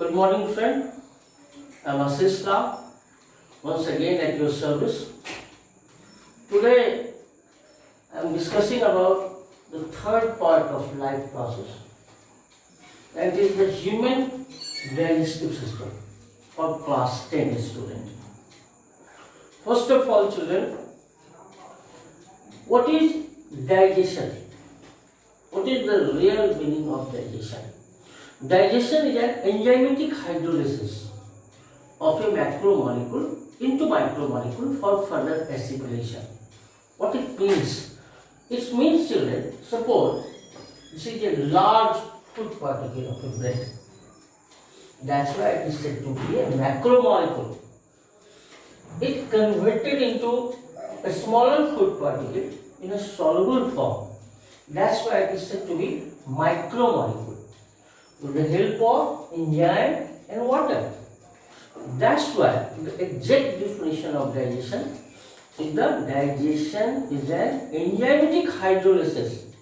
Good morning, friend. I'm Asisla, once again at your service. Today, I'm discussing about the third part of life process, that is the human digestive system for class 10 student. First of all, children, what is digestion? What is the real meaning of digestion? Digestion is an enzymatic hydrolysis of a macromolecule into micromolecule for further assimilation. What it means? It means, children, suppose this is a large food particle of a bread. That's why it is said to be a macromolecule. It converted into a smaller food particle in a soluble form. That's why it is said to be micromolecule with the help of enzyme and water. That's why the exact definition of digestion is that digestion is an enzymatic hydrolysis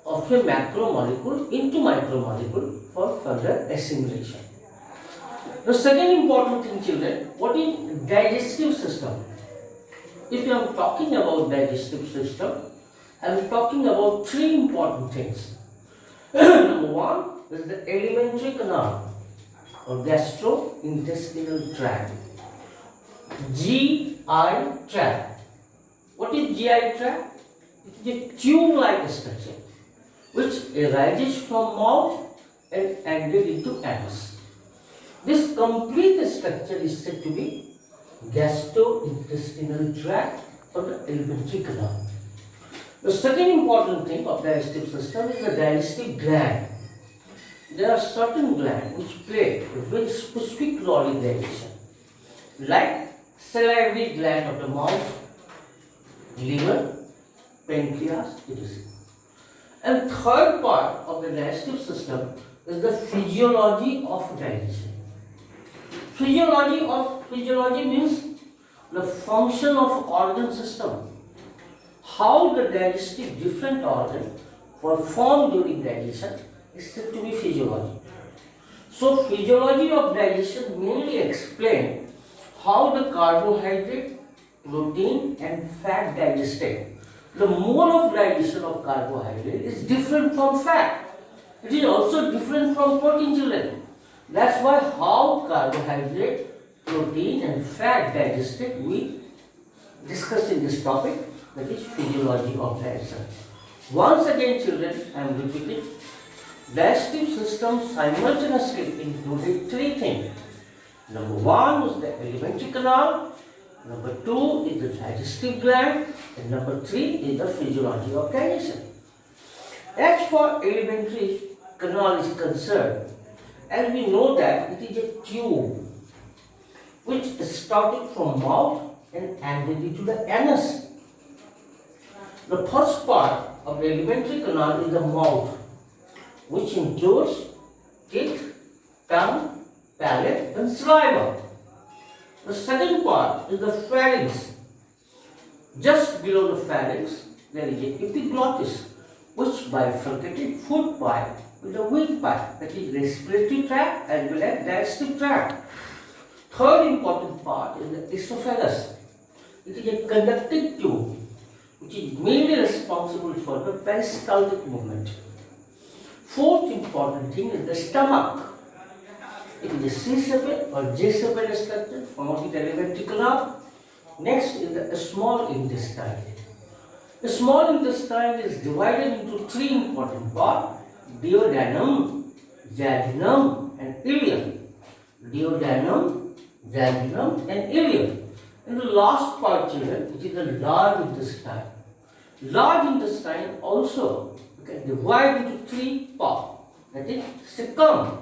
of a macromolecule into micromolecule for further assimilation. The second important thing, children, what is digestive system? If I am talking about digestive system, I am talking about three important things. Number one is the alimentary canal or gastrointestinal tract. GI tract. What is GI tract? It is a tube-like structure which arises from mouth and ended into anus. This complete structure is said to be gastrointestinal tract or the alimentary canal. The second important thing of digestive system is the digestive gland. There are certain glands which play a very specific role in digestion, like salivary gland of the mouth, liver, pancreas, etc. And third part of the digestive system is the physiology of digestion. Physiology means the function of organ system. How the digestive different organs perform during digestion is said to be physiology. So physiology of digestion mainly explains how the carbohydrate, protein and fat digested. The mode of digestion of carbohydrate is different from fat. It is also different from protein, children. That's why how carbohydrate, protein and fat digested we discuss in this topic, that is physiology of digestion. Once again, children, I am repeating, digestive system simultaneously included three things. Number one is the alimentary canal, number two is the digestive gland, and number three is the physiology of digestion. As for alimentary canal is concerned, as we know that it is a tube which started from mouth and ended into the anus. The first part of the alimentary canal is the mouth, which includes teeth, tongue, palate and saliva. The second part is the pharynx. Just below the pharynx, there is a epiglottis, which bifurcated food pipe with a weak pipe, that is respiratory tract as well as digestive tract. Third important part is the esophagus. It is a conducting tube which is mainly responsible for the peristaltic movement. Fourth important thing is the stomach. It is a C-sepal or J-sepal structure found in the alimentary canal. Next is the small intestine. The small intestine is divided into three important parts: duodenum, jejunum and ileum. Duodenum, jejunum and ileum. And the last part, children, it is the large intestine. Large intestine also can divide into three parts, that is cecum,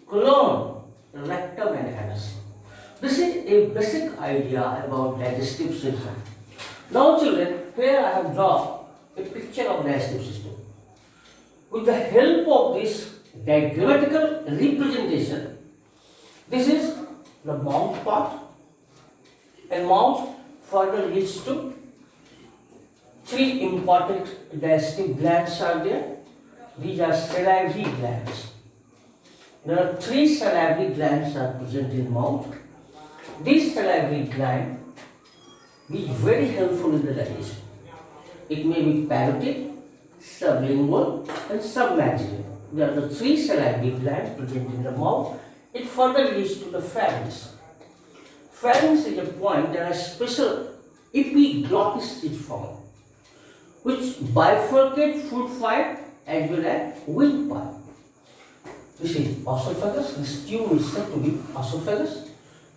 colon, rectum and anus. This is a basic idea about digestive system. Now, children, here I have drawn a picture of digestive system. With the help of this diagrammatical representation, this is the mouth part, and mouth further leads to three important digestive glands are there. These are salivary glands. There are three salivary glands are present in mouth. These salivary glands be very helpful in the digestion. It may be parotid, sublingual and submaxillary. There are the three salivary glands present in the mouth. It further leads to the pharynx. Pharynx is a point that a special epiglottis is found, which bifurcate food pipe as well as windpipe. This is esophagus. This tube is said to be esophagus.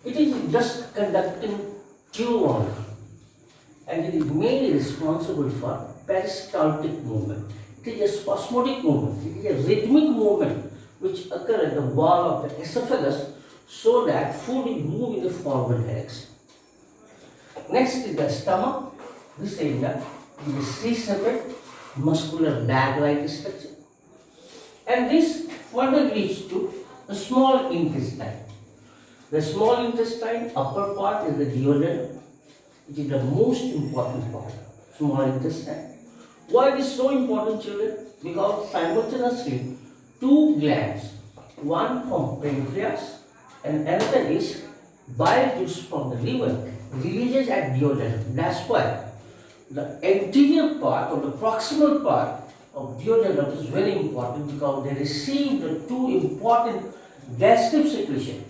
It is just conducting tube only, and it is mainly responsible for peristaltic movement. It is a spasmodic movement. It is a rhythmic movement which occurs at the wall of the esophagus so that food is moved in the forward direction. Next is the stomach. This area is a C-shaped muscular bag-like structure, and this further leads to the small intestine. The small intestine upper part is the duodenum. It is the most important part. Small intestine. Why it is so important, children? Because simultaneously two glands, one from pancreas and another is bile juice from the liver, releases at duodenum. That's why the anterior part or the proximal part of duodenum is very important, because they receive the two important gastric secretion.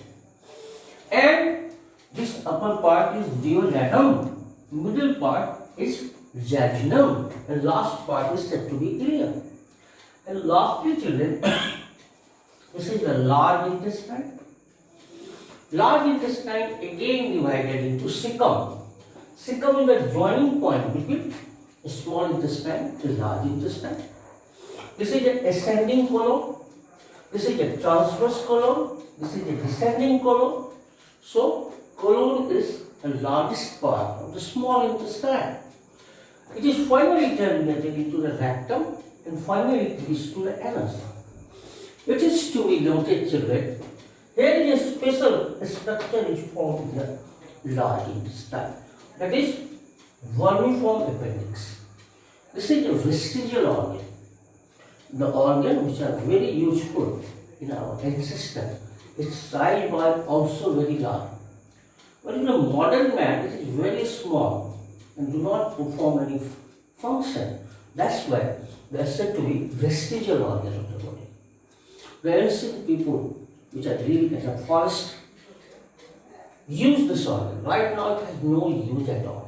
And this upper part is duodenum, middle part is jejunum, and last part is said to be ileum. And lastly, children, this is the large intestine. Large intestine again divided into cecum. Cecum is the joining point between the small intestine and the large intestine. This is the ascending colon. This is the transverse colon. This is the descending colon. So, colon is the largest part of the small intestine. It is finally terminated into the rectum and finally it leads to the anus. It is to be noted, children, here is a special structure is formed in the large intestine, that is vermiform appendix. This is a vestigial organ. The organ which are very useful in our ancestors. Its size was also very large. But in a modern man, it is very small and do not perform any function. That's why they are said to be vestigial organ of the body. The ancient people which are living in the forest use this organ. Right now it has no use at all.